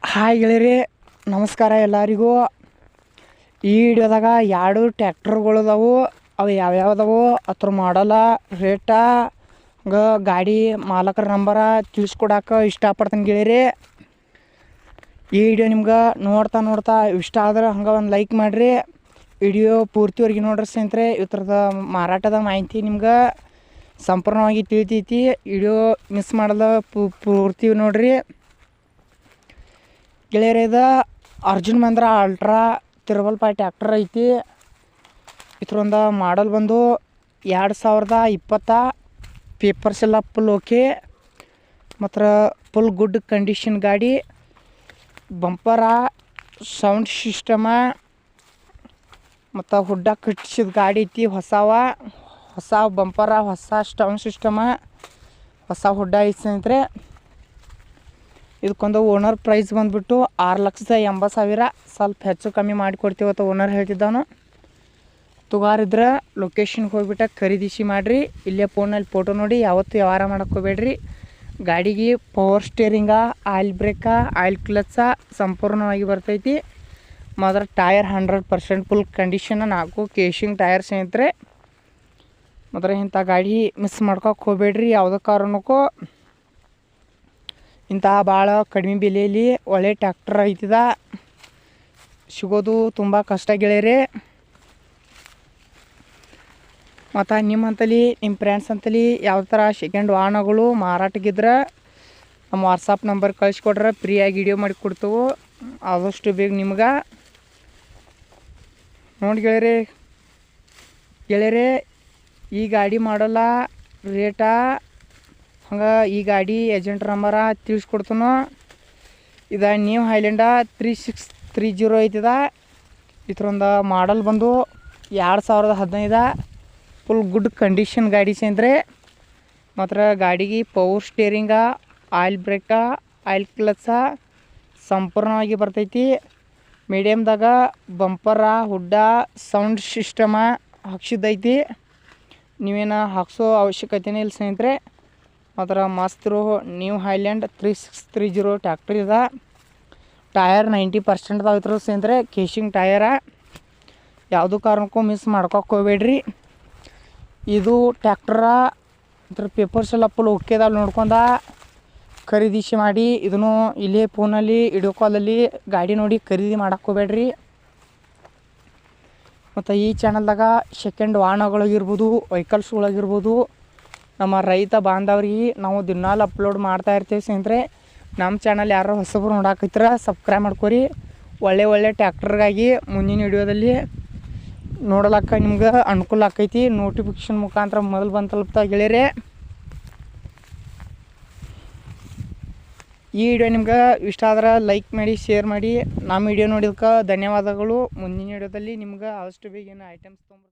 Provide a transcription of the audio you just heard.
Hi ಗೆಳೆಯರಿ, ನಮಸ್ಕಾರ ಎಲ್ಲರಿಗೂ. ಈ ವಿಡಿಯೋದಾಗ 2 ಟ್ಯಾಕ್ಟರ್ಗಳದಾವು. ಅವು ಯಾವ್ಯಾವ್ದವು, ಅದ್ರ ಮಾಡಲ್ಲ, ರೇಟ, ಗಾಡಿ ಮಾಲಕರ ನಂಬರ ತಿಳಿಸ್ಕೊಡಕ್ಕೆ ಇಷ್ಟಪಡ್ತೀನಿ ಗೆಳೆಯರಿ. ಈ ವಿಡಿಯೋ ನಿಮ್ಗೆ ನೋಡ್ತಾ ಇಷ್ಟ ಆದ್ರೆ ಹಂಗೆ ಒಂದು ಲೈಕ್ ಮಾಡಿರಿ. ವಿಡಿಯೋ ಪೂರ್ತಿವರೆಗೆ ನೋಡ್ರಿ ಸ್ನೇಹಿತರೆ. ಇದ್ರದ ಮಾರಾಟದ ಮಾಹಿತಿ ನಿಮ್ಗೆ ಸಂಪೂರ್ಣವಾಗಿ ತಿಳಿತೈತಿ. ವಿಡಿಯೋ ಮಿಸ್ ಮಾಡಲ್ಲ, ಪೂರ್ತಿ ನೋಡ್ರಿ ಗೆಳೆಯರ. ಇದು ಅರ್ಜುನ್ ಮಹೇಂದ್ರ ಅಲ್ಟ್ರಾ 5 ಟ್ಯಾಕ್ಟರ್ ಐತಿ. ಇದ್ರೊಂದು ಮಾಡಲ್ ಬಂದು 2020. ಪೇಪರ್ಸ್ ಎಲ್ಲ ಫುಲ್ ಓಕೆ, ಮತ್ತು ಫುಲ್ ಗುಡ್ ಕಂಡೀಷನ್ ಗಾಡಿ. ಬಂಪರ, ಸೌಂಡ್ ಸಿಸ್ಟಮ ಮತ್ತು ಹುಡ್ಡ ಕಟ್ಟಿಸಿದ ಗಾಡಿ ಐತಿ. ಹೊಸ ಬಂಪರ, ಹೊಸ ಸೌಂಡ್ ಸಿಸ್ಟಮ, ಹೊಸ ಹುಡ್ಡ ಐತಿ ಸ್ನೇಹಿತರೆ. ಇದಕ್ಕೊಂದು ಓನರ್ ಪ್ರೈಸ್ ಬಂದುಬಿಟ್ಟು 6,80,000. ಸ್ವಲ್ಪ ಹೆಚ್ಚು ಕಮ್ಮಿ ಮಾಡಿಕೊಡ್ತೀವತ್ತ ಓನರ್ ಹೇಳ್ತಿದ್ದಾನು. ತುಗಾರಿದ್ರೆ ಲೊಕೇಶನ್ಗೆ ಹೋಗ್ಬಿಟ್ಟು ಖರೀದಿಸಿ ಮಾಡಿರಿ. ಇಲ್ಲೇ ಫೋನಲ್ಲಿ ಫೋಟೋ ನೋಡಿ ಯಾವತ್ತೂ ವ್ಯವಹಾರ ಮಾಡೋಕ್ಕೆ ಹೋಗ್ಬೇಡ್ರಿ. ಗಾಡಿಗೆ power steering, oil brake, oil clutch ಸಂಪೂರ್ಣವಾಗಿ ಬರ್ತೈತಿ. ಮಾತ್ರ tyre 100% full condition, 4 casing tyre ಸ್ನೇಹಿತರೆ. ಮಾತ್ರ ಇಂಥ ಗಾಡಿ ಮಿಸ್ ಮಾಡ್ಕೋಕೆ ಹೋಗ್ಬೇಡ್ರಿ ಯಾವುದೇ ಕಾರಣಕ್ಕೂ. ಇಂತಹ ಭಾಳ ಕಡಿಮೆ ಬೆಲೆಯಲ್ಲಿ ಒಳ್ಳೆ ಟ್ಯಾಕ್ಟರ್ ಐತಿದ, ಸಿಗೋದು ತುಂಬ ಕಷ್ಟ ಗೆಳೆಯರಿ. ಮತ್ತು ನಿಮ್ಮಂತಲಿ, ನಿಮ್ಮ ಫ್ರೆಂಡ್ಸ್ ಅಂತಲಿ ಯಾವ ಥರ ಸೆಕೆಂಡ್ ವಾಹನಗಳು ಮಾರಾಟಕ್ಕಿದ್ರೆ ನಮ್ಮ ವಾಟ್ಸಪ್ ನಂಬರ್ ಕಳಿಸ್ಕೊಡ್ರೆ ಫ್ರೀಯಾಗಿ ವಿಡಿಯೋ ಮಾಡಿ ಕೊಡ್ತೇವೆ. ಆದಷ್ಟು ಬೇಗ ನಿಮ್ಗೆ ನೋಡಿ ಗೆಳೆಯರೇ. ಈ ಗಾಡಿ ಮಾಡಲ್ಲ, ರೇಟ, ಹಂಗೆ ಈ ಗಾಡಿ ಏಜೆಂಟ್ ನಂಬರ ತಿಳಿಸ್ಕೊಡ್ತಾನೋ. ಇದು ನ್ಯೂ ಹೈಲ್ಯಾಂಡ 3630 ಐತಿದ. ಇದ್ರೊಂದು ಮಾಡಲ್ ಬಂದು 2015. ಫುಲ್ ಗುಡ್ ಕಂಡೀಷನ್ ಗಾಡಿ ಸೇಂದ್ರೆ. ಮಾತ್ರ ಗಾಡಿಗೆ power steering, oil brake, oil clutch ಸಂಪೂರ್ಣವಾಗಿ ಬರ್ತೈತಿ. ಮೀಡಿಯಮ್ದಾಗ ಬಂಪರ, ಹುಡ್ಡ, ಸೌಂಡ್ ಸಿಸ್ಟಮ ಹಾಕ್ಸಿದ್ದೈತಿ. ನೀವೇನು ಹಾಕ್ಸೋ ಅವಶ್ಯಕತೆನೇ ಇಲ್ಲ ಸ್ನೇಹಿತರೆ. ಮಾತ್ರ ಮಸ್ತಿರೋ ನ್ಯೂ ಹೈಲ್ಯಾಂಡ್ 3630 ಟ್ಯಾಕ್ಟ್ರ್ ಇದೆ. ಟಯರ್ 90% ಅದಾವ ಸ್ನೇಹಿತರೆ, ಕೇಶಿಂಗ್ ಟಯರ. ಯಾವುದೂ ಕಾರಣಕ್ಕೂ ಮಿಸ್ ಮಾಡ್ಕೋಕೆ ಹೋಗ್ಬೇಡ್ರಿ. ಇದು ಟ್ಯಾಕ್ಟ್ರ, ಇದ್ರ ಪೇಪರ್ಸ್ ಎಲ್ಲ ಫುಲ್ ಓಕೆ ಅದಾವ ನೋಡ್ಕೊಂಡ ಖರೀದಿಸಿ ಮಾಡಿ. ಇದನ್ನು ಇಲ್ಲೇ ಫೋನಲ್ಲಿ ವಿಡಿಯೋ ಕಾಲಲ್ಲಿ ಗಾಡಿ ನೋಡಿ ಖರೀದಿ ಮಾಡಕ್ಕೆ ಹೋಗ್ಬೇಡ್ರಿ. ಮತ್ತು ಈ ಚಾನಲ್ದಾಗ ಸೆಕೆಂಡ್ ವಾಹನಗಳಾಗಿರ್ಬೋದು, ವೆಹಿಕಲ್ಸ್ಗಳಾಗಿರ್ಬೋದು, ನಮ್ಮ ರೈತ ಬಾಂಧವ್ರಿಗೆ ನಾವು ದಿನಾಲು ಅಪ್ಲೋಡ್ ಮಾಡ್ತಾ ಇರ್ತೀವಿ ಸ್ನೇಹಿತರೆ. ನಮ್ಮ ಚಾನಲ್ ಯಾರು ಹೊಸಬ್ರು ನೋಡಾಕೈತ್ರ ಸಬ್ಸ್ಕ್ರೈಬ್ ಮಾಡ್ಕೊರಿ. ಒಳ್ಳೆ ಟ್ಯಾಕ್ಟರ್ಗಾಗಿ ಮುಂದಿನ ವಿಡಿಯೋದಲ್ಲಿ ನೋಡಲಕ್ಕ ನಿಮ್ಗೆ ಅನುಕೂಲ ಆಕೈತಿ. ನೋಟಿಫಿಕೇಷನ್ ಮುಖಾಂತರ ಮೊದಲು ಬಂದು ತಲುಪ್ತಾ ಗೆಳೆಯರೆ. ಈ ವಿಡಿಯೋ ನಿಮ್ಗೆ ಇಷ್ಟ ಆದ್ರೆ ಲೈಕ್ ಮಾಡಿ, ಶೇರ್ ಮಾಡಿ. ನಮ್ಮ ವಿಡಿಯೋ ನೋಡಿದಕ್ಕೆ ಧನ್ಯವಾದಗಳು. ಮುಂದಿನ ವಿಡಿಯೋದಲ್ಲಿ ನಿಮ್ಗೆ ಆದಷ್ಟು ಬೇಗ ಏನು ಐಟಮ್ಸ್ ತೊಗೊಂಬರ್ತೀನಿ.